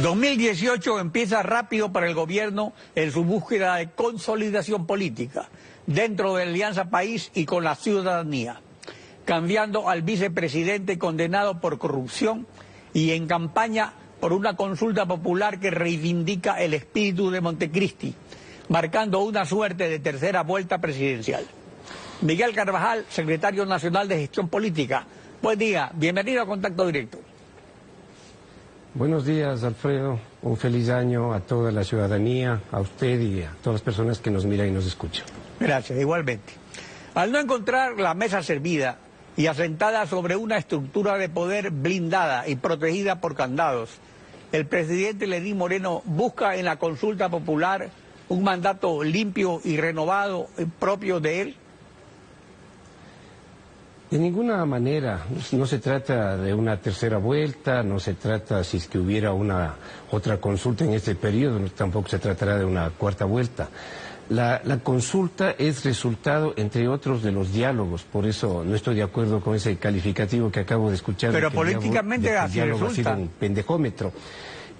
2018 empieza rápido para el gobierno en su búsqueda de consolidación política dentro de la Alianza País y con la ciudadanía, cambiando al vicepresidente condenado por corrupción y en campaña por una consulta popular que reivindica el espíritu de Montecristi, marcando una suerte de tercera vuelta presidencial. Miguel Carvajal, secretario nacional de Gestión Política. Buen día, bienvenido a Contacto Directo. Buenos días, Alfredo. Un feliz año a toda la ciudadanía, a usted y a todas las personas que nos miran y nos escuchan. Gracias, igualmente. Al no encontrar la mesa servida y asentada sobre una estructura de poder blindada y protegida por candados, el presidente Lenín Moreno busca en la consulta popular un mandato limpio y renovado propio de él. De ninguna manera, no se trata de una tercera vuelta, no se trata si es que hubiera una otra consulta en este periodo, tampoco se tratará de una cuarta vuelta. La consulta es resultado, entre otros, de los diálogos, por eso no estoy de acuerdo con ese calificativo que acabo de escuchar. Pero políticamente así resulta. Ha sido un pendejómetro.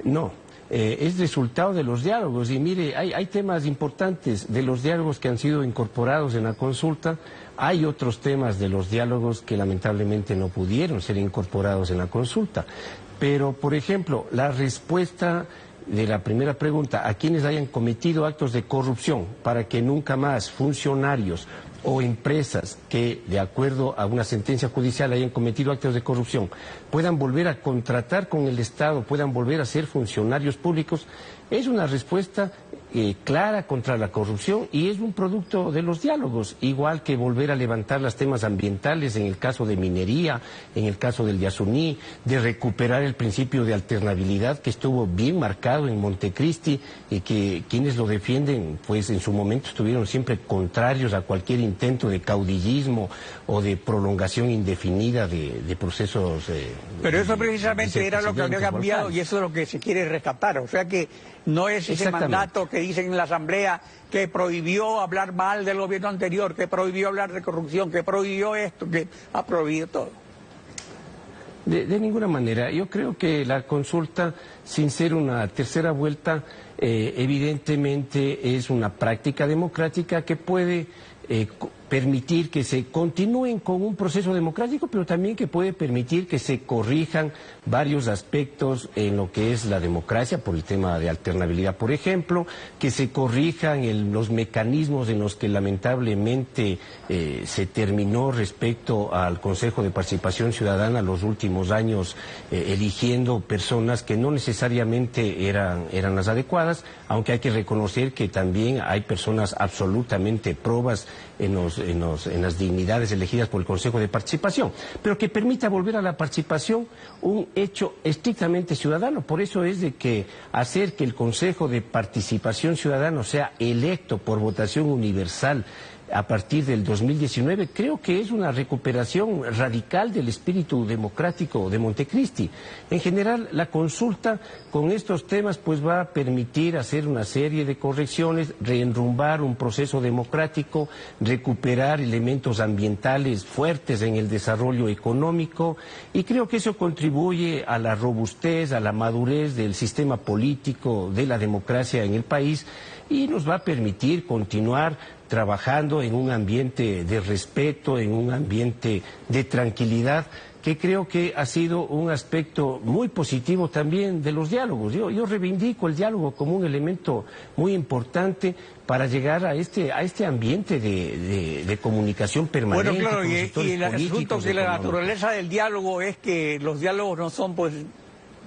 No. Es resultado de los diálogos y mire, hay temas importantes de los diálogos que han sido incorporados en la consulta, hay otros temas de los diálogos que lamentablemente no pudieron ser incorporados en la consulta, pero por ejemplo, la respuesta de la primera pregunta, a quienes hayan cometido actos de corrupción para que nunca más funcionarios o empresas que, de acuerdo a una sentencia judicial, hayan cometido actos de corrupción, puedan volver a contratar con el Estado, puedan volver a ser funcionarios públicos, es una respuesta clara contra la corrupción y es un producto de los diálogos, igual que volver a levantar los temas ambientales en el caso de minería, en el caso del Yasuní, de recuperar el principio de alternabilidad que estuvo bien marcado en Montecristi y que quienes lo defienden, pues en su momento estuvieron siempre contrarios a cualquier intento de caudillismo o de prolongación indefinida de procesos. Pero eso precisamente era lo que había cambiado y eso es lo que se quiere rescatar, o sea que no es ese mandato que dicen en la Asamblea que prohibió hablar mal del gobierno anterior, que prohibió hablar de corrupción, que prohibió esto, que ha prohibido todo. De ninguna manera. Yo creo que la consulta, sin ser una tercera vuelta, evidentemente es una práctica democrática que puede permitir que se continúen con un proceso democrático, pero también que puede permitir que se corrijan varios aspectos en lo que es la democracia, por el tema de alternabilidad, por ejemplo, que se corrijan los mecanismos en los que lamentablemente se terminó respecto al Consejo de Participación Ciudadana los últimos años, eligiendo personas que no necesariamente eran las adecuadas, aunque hay que reconocer que también hay personas absolutamente probas en las dignidades elegidas por el Consejo de Participación, pero que permita volver a la participación un hecho estrictamente ciudadano. Por eso es de que hacer que el Consejo de Participación Ciudadano sea electo por votación universal a partir del 2019, creo que es una recuperación radical del espíritu democrático de Montecristi. En general, la consulta con estos temas pues va a permitir hacer una serie de correcciones, reenrumbar un proceso democrático, recuperar elementos ambientales fuertes en el desarrollo económico y creo que eso contribuye a la robustez, a la madurez del sistema político, de la democracia en el país y nos va a permitir continuar trabajando en un ambiente de respeto, en un ambiente de tranquilidad, que creo que ha sido un aspecto muy positivo también de los diálogos. Yo reivindico el diálogo como un elemento muy importante para llegar a este ambiente de comunicación permanente. Bueno, claro, y el asunto que la naturaleza del diálogo es que los diálogos no son pues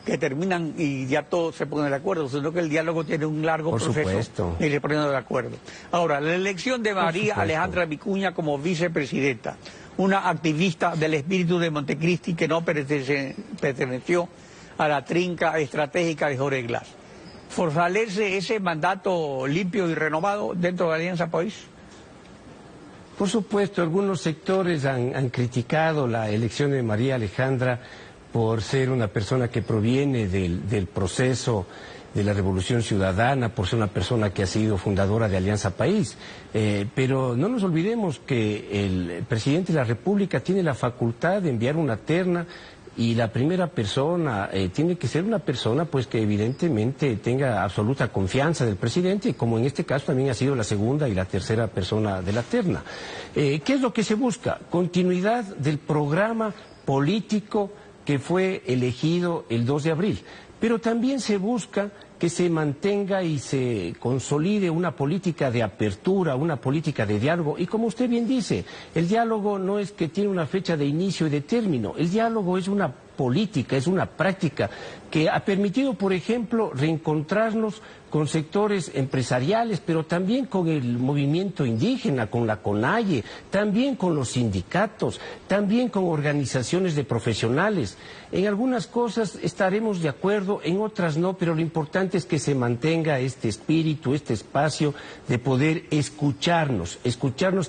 que terminan y ya todos se ponen de acuerdo, sino que el diálogo tiene un largo proceso y se ponen de acuerdo. Ahora, la elección de María Alejandra Vicuña como vicepresidenta, una activista del espíritu de Montecristi que no perteneció a la trinca estratégica de Jorge Glass. ¿Fortalece ese mandato limpio y renovado dentro de la Alianza País? Por supuesto, algunos sectores han criticado la elección de María Alejandra por ser una persona que proviene del proceso de la Revolución Ciudadana, por ser una persona que ha sido fundadora de Alianza País. Pero no nos olvidemos que el presidente de la República tiene la facultad de enviar una terna y la primera persona tiene que ser una persona pues que evidentemente tenga absoluta confianza del presidente, como en este caso también ha sido la segunda y la tercera persona de la terna. ¿Qué es lo que se busca? Continuidad del programa político que fue elegido el 2 de abril, pero también se busca que se mantenga y se consolide una política de apertura, una política de diálogo. Y como usted bien dice, el diálogo no es que tiene una fecha de inicio y de término, el diálogo es una política, es una práctica que ha permitido, por ejemplo, reencontrarnos con sectores empresariales, pero también con el movimiento indígena, con la CONAIE, también con los sindicatos, también con organizaciones de profesionales. En algunas cosas estaremos de acuerdo, en otras no, pero lo importante es que se mantenga este espíritu, este espacio de poder escucharnos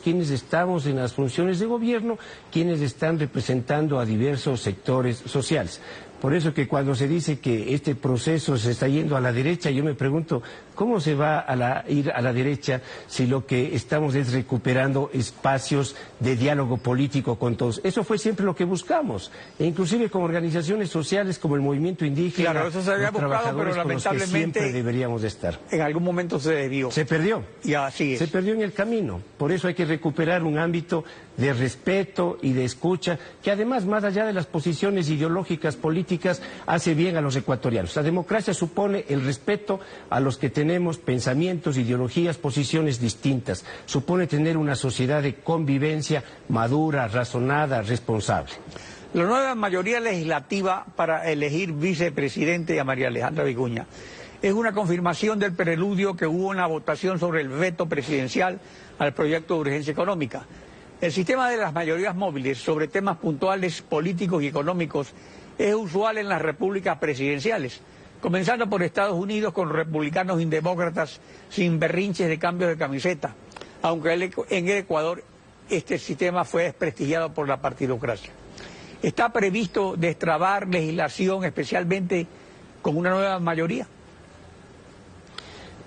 quienes estamos en las funciones de gobierno, quienes están representando a diversos sectores sociales. Por eso que cuando se dice que este proceso se está yendo a la derecha, yo me pregunto, ¿cómo se va a ir a la derecha si lo que estamos es recuperando espacios de diálogo político con todos? Eso fue siempre lo que buscamos, e inclusive con organizaciones sociales como el movimiento indígena, claro, eso se había buscado, pero lamentablemente siempre deberíamos de estar. En algún momento se debió. Se perdió. Y así es. Se perdió en el camino. Por eso hay que recuperar un ámbito de respeto y de escucha, que además, más allá de las posiciones ideológicas políticas, hace bien a los ecuatorianos. La democracia supone el respeto a los que tenemos pensamientos, ideologías, posiciones distintas. Supone tener una sociedad de convivencia madura, razonada, responsable. La nueva mayoría legislativa para elegir vicepresidente a María Alejandra Vicuña es una confirmación del preludio que hubo en la votación sobre el veto presidencial al proyecto de urgencia económica. El sistema de las mayorías móviles sobre temas puntuales políticos y económicos es usual en las repúblicas presidenciales, comenzando por Estados Unidos con republicanos y demócratas sin berrinches de cambios de camiseta, aunque en el Ecuador este sistema fue desprestigiado por la partidocracia. ¿Está previsto destrabar legislación especialmente con una nueva mayoría?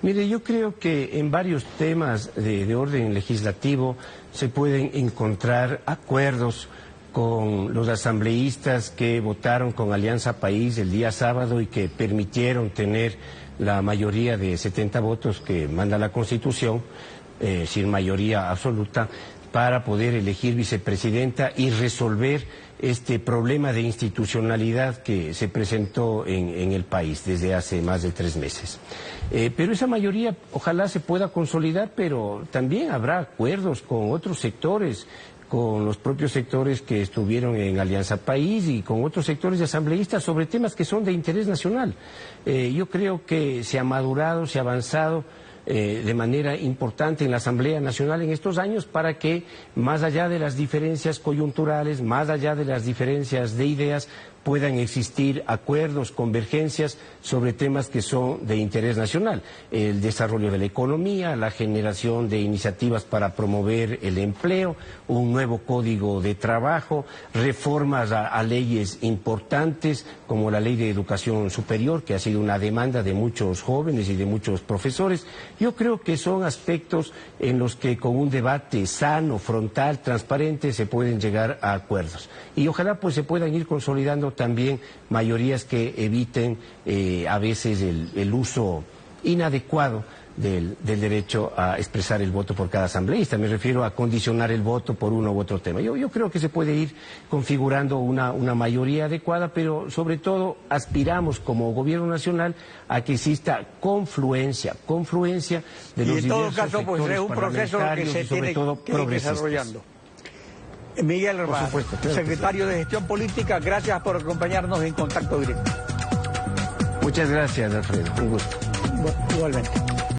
Mire, yo creo que en varios temas de orden legislativo se pueden encontrar acuerdos con los asambleístas que votaron con Alianza País el día sábado y que permitieron tener la mayoría de 70 votos que manda la Constitución, sin mayoría absoluta, para poder elegir vicepresidenta y resolver este problema de institucionalidad que se presentó en el país desde hace más de 3 meses. Pero esa mayoría ojalá se pueda consolidar, pero también habrá acuerdos con otros sectores, con los propios sectores que estuvieron en Alianza País y con otros sectores de asambleístas sobre temas que son de interés nacional. Yo creo que se ha madurado, se ha avanzado de manera importante en la Asamblea Nacional en estos años para que, más allá de las diferencias coyunturales, más allá de las diferencias de ideas, puedan existir acuerdos, convergencias sobre temas que son de interés nacional. El desarrollo de la economía, la generación de iniciativas para promover el empleo, un nuevo código de trabajo, reformas a leyes importantes como la Ley de Educación Superior, que ha sido una demanda de muchos jóvenes y de muchos profesores. Yo creo que son aspectos en los que con un debate sano, frontal, transparente, se pueden llegar a acuerdos. Y ojalá pues se puedan ir consolidando también mayorías que eviten a veces el uso inadecuado del derecho a expresar el voto por cada asambleísta. Me refiero a condicionar el voto por uno u otro tema. Yo creo que se puede ir configurando una mayoría adecuada, pero sobre todo aspiramos como Gobierno Nacional a que exista confluencia de los diversos sectores parlamentarios y en todo caso, pues es un proceso que se tiene que ir desarrollando. Miguel Herrera, secretario de Gestión Política, gracias por acompañarnos en Contacto Directo. Muchas gracias, Alfredo. Un gusto. Igualmente.